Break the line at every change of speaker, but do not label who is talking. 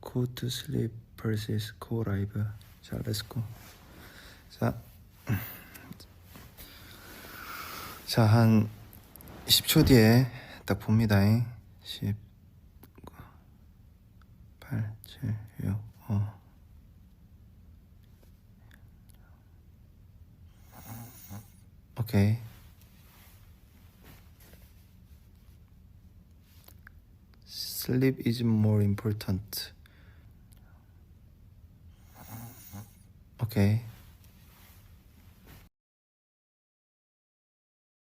Go to sleep versus go live. 자, let's go. 자, 한 10초 뒤에 딱 봅니다. 10, 9, 8, 7, 6, 5. 오케이. Sleep is more important. 오케이.